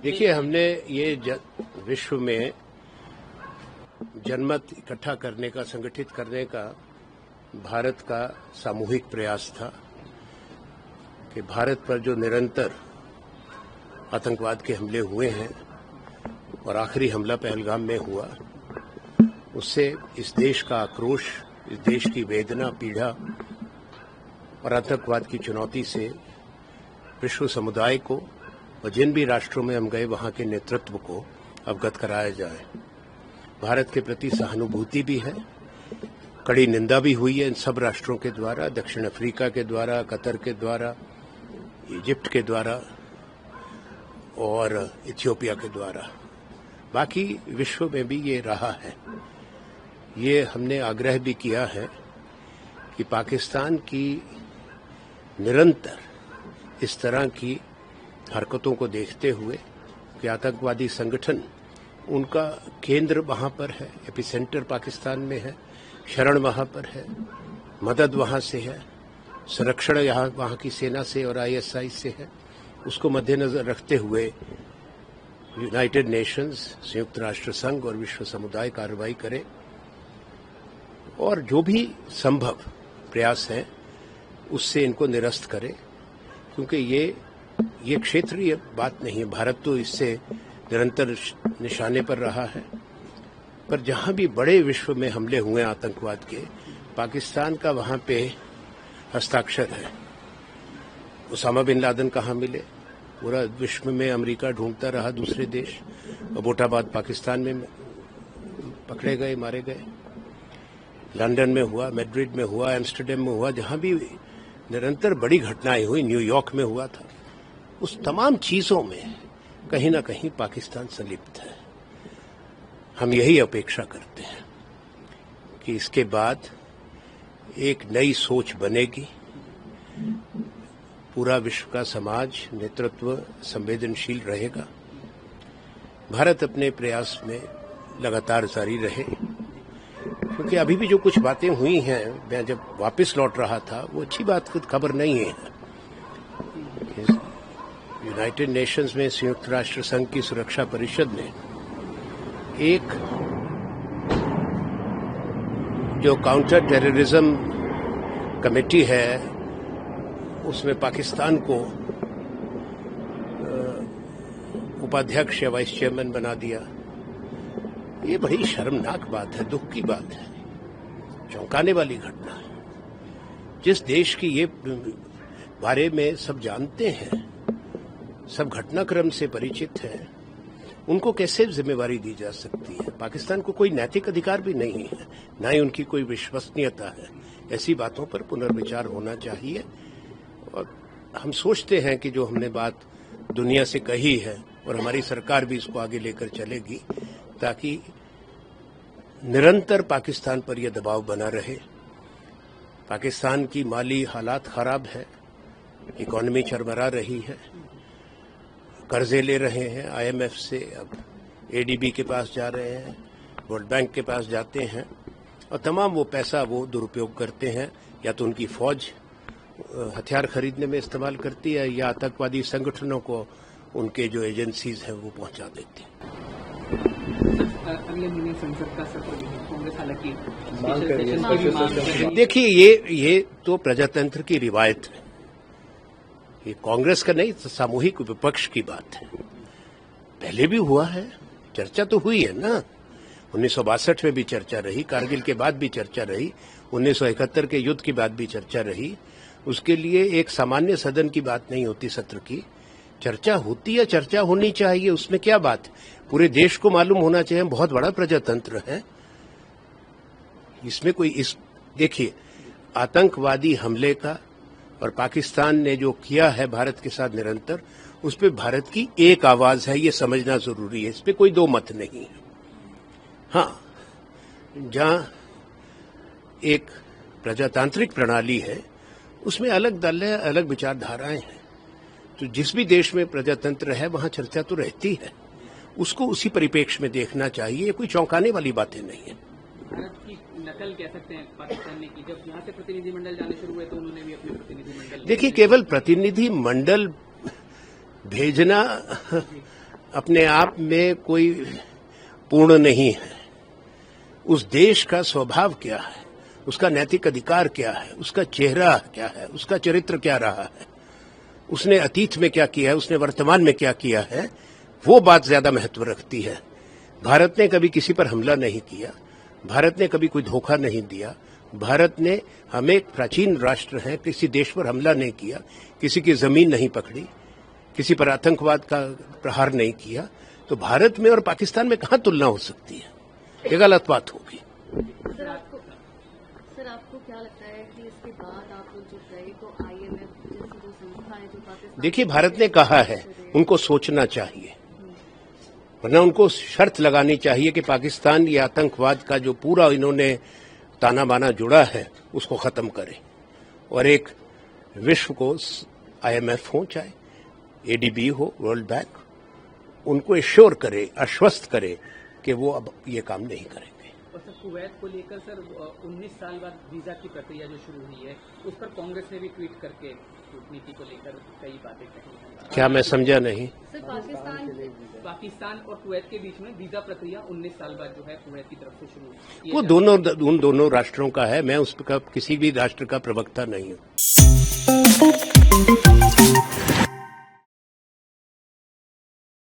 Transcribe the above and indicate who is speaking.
Speaker 1: देखिए, हमने ये विश्व में जनमत इकट्ठा करने का, संगठित करने का भारत का सामूहिक प्रयास था कि भारत पर जो निरंतर आतंकवाद के हमले हुए हैं और आखिरी हमला पहलगाम में हुआ, उससे इस देश का आक्रोश, इस देश की वेदना, पीड़ा और आतंकवाद की चुनौती से विश्व समुदाय को और जिन भी राष्ट्रों में हम गए वहां के नेतृत्व को अवगत कराया जाए। भारत के प्रति सहानुभूति भी है, कड़ी निंदा भी हुई है इन सब राष्ट्रों के द्वारा, दक्षिण अफ्रीका के द्वारा, कतर के द्वारा, इजिप्ट के द्वारा और इथियोपिया के द्वारा। बाकी विश्व में भी ये रहा है। ये हमने आग्रह भी किया है कि पाकिस्तान की निरंतर इस तरह की हरकतों को देखते हुए कि आतंकवादी संगठन, उनका केंद्र वहां पर है, एपिसेंटर पाकिस्तान में है, शरण वहां पर है, मदद वहां से है, संरक्षण यहाँ वहां की सेना से और आईएसआई से है, उसको मद्देनजर रखते हुए यूनाइटेड नेशंस, संयुक्त राष्ट्र संघ और विश्व समुदाय कार्रवाई करे और जो भी संभव प्रयास है उससे इनको निरस्त करे, क्योंकि ये क्षेत्रीय बात नहीं है। भारत तो इससे निरंतर निशाने पर रहा है, पर जहां भी बड़े विश्व में हमले हुए आतंकवाद के, पाकिस्तान का वहां पे हस्ताक्षर है। उसामा बिन लादेन कहाँ मिले, पूरा विश्व में अमेरिका ढूंढता रहा, दूसरे देश, अबोटाबाद पाकिस्तान में पकड़े गए, मारे गए। लंदन में हुआ, मैड्रिड में हुआ, एम्स्टर्डम में हुआ, जहां भी निरंतर बड़ी घटनाएं हुई, न्यूयॉर्क में हुआ था, उस तमाम चीजों में कहीं ना कहीं पाकिस्तान संलिप्त है। हम यही अपेक्षा करते हैं कि इसके बाद एक नई सोच बनेगी, पूरा विश्व का समाज, नेतृत्व संवेदनशील रहेगा, भारत अपने प्रयास में लगातार जारी रहे। क्योंकि अभी भी जो कुछ बातें हुई हैं, मैं जब वापस लौट रहा था, वो अच्छी बात की खबर नहीं है। यूनाइटेड नेशंस में, संयुक्त राष्ट्र संघ की सुरक्षा परिषद ने एक जो काउंटर टेररिज्म कमेटी है, उसमें पाकिस्तान को उपाध्यक्ष या वाइस चेयरमैन बना दिया। ये बड़ी शर्मनाक बात है, दुख की बात है, चौंकाने वाली घटना है। जिस देश की ये बारे में सब जानते हैं, सब घटनाक्रम से परिचित हैं, उनको कैसे जिम्मेवारी दी जा सकती है? पाकिस्तान को कोई नैतिक अधिकार भी नहीं है, न ही उनकी कोई विश्वसनीयता है। ऐसी बातों पर पुनर्विचार होना चाहिए और हम सोचते हैं कि जो हमने बात दुनिया से कही है और हमारी सरकार भी इसको आगे लेकर चलेगी, ताकि निरंतर पाकिस्तान पर यह दबाव बना रहे। पाकिस्तान की माली हालात खराब है, इकोनॉमी चरमरा रही है, कर्जे ले रहे हैं आईएमएफ से, अब एडीबी के पास जा रहे हैं, वर्ल्ड बैंक के पास जाते हैं और तमाम वो पैसा वो दुरुपयोग करते हैं। या तो उनकी फौज हथियार खरीदने में इस्तेमाल करती है, या आतंकवादी संगठनों को उनके जो एजेंसीज हैं वो पहुंचा देती हैं।
Speaker 2: अगले महीने संसद का सत्र है, कांग्रेस हालांकि
Speaker 1: देखिए, ये तो प्रजातंत्र की रिवायत है, ये कांग्रेस का नहीं, तो सामूहिक विपक्ष की बात है। पहले भी हुआ है, चर्चा तो हुई है ना। 1962 में भी चर्चा रही, कारगिल के बाद भी चर्चा रही, 1971 के युद्ध के बाद भी चर्चा रही। उसके लिए एक सामान्य सदन की बात नहीं होती, सत्र की चर्चा होती है, चर्चा होनी चाहिए, उसमें क्या बात है? पूरे देश को मालूम होना चाहिए, बहुत बड़ा प्रजातंत्र है। इसमें कोई देखिए, आतंकवादी हमले का और पाकिस्तान ने जो किया है भारत के साथ निरंतर, उस पर भारत की एक आवाज है, ये समझना जरूरी है, इस पर कोई दो मत नहीं है। हाँ, जहां एक प्रजातांत्रिक प्रणाली है, उसमें अलग दल है, अलग विचारधाराएं हैं, तो जिस भी देश में प्रजातंत्र है वहां चर्चा तो रहती है, उसको उसी परिप्रेक्ष्य में देखना चाहिए। कोई चौंकाने वाली बातें नहीं है।
Speaker 2: भारत की नकल कह सकते हैं पाकिस्तान ने की, जब यहाँ से प्रतिनिधिमंडल जाने शुरू हुए तो उन्होंने भी अपने प्रतिनिधिमंडल।
Speaker 1: देखिए, केवल प्रतिनिधिमंडल भेजना अपने आप में कोई पूर्ण नहीं है। उस देश का स्वभाव क्या है, उसका नैतिक अधिकार क्या है, उसका चेहरा क्या है, उसका चरित्र क्या रहा है, उसने अतीत में क्या किया है, उसने वर्तमान में क्या किया है, वो बात ज्यादा महत्व रखती है। भारत ने कभी किसी पर हमला नहीं किया, भारत ने कभी कोई धोखा नहीं दिया, भारत ने, हम एक प्राचीन राष्ट्र हैं, किसी देश पर हमला नहीं किया, किसी की जमीन नहीं पकड़ी, किसी पर आतंकवाद का प्रहार नहीं किया। तो भारत में और पाकिस्तान में कहां तुलना हो सकती है? ये गलत बात होगी।
Speaker 3: सर आपको क्या लगता है कि इसके बाद आप लोग जो गए तो IMF जैसी जो संस्था है जो पाकिस्तान,
Speaker 1: देखिए, भारत ने कहा है, उनको सोचना चाहिए, वरना उनको शर्त लगानी चाहिए कि पाकिस्तान ये आतंकवाद का जो पूरा इन्होंने ताना बाना जुड़ा है उसको खत्म करे और एक विश्व को IMF हो, चाहे ADB हो, वर्ल्ड बैंक, उनको एश्योर करे, आश्वस्त करे कि वो अब ये काम नहीं करेंगे।
Speaker 2: और सर कुवैत को लेकर सर 19 साल बाद वीजा की प्रक्रिया जो शुरू हुई है, उस पर कांग्रेस ने भी ट्वीट करके कूटनीति को लेकर कई बातें कही हैं।
Speaker 1: क्या मैं समझा नहीं?
Speaker 3: सर
Speaker 2: पाकिस्तान और कुवैत के बीच में वीजा प्रक्रिया 19 साल बाद जो है कुवैत की तरफ से शुरू
Speaker 1: वो उन दोनों राष्ट्रों का है, मैं उसका किसी भी राष्ट्र का प्रवक्ता नहीं हूं।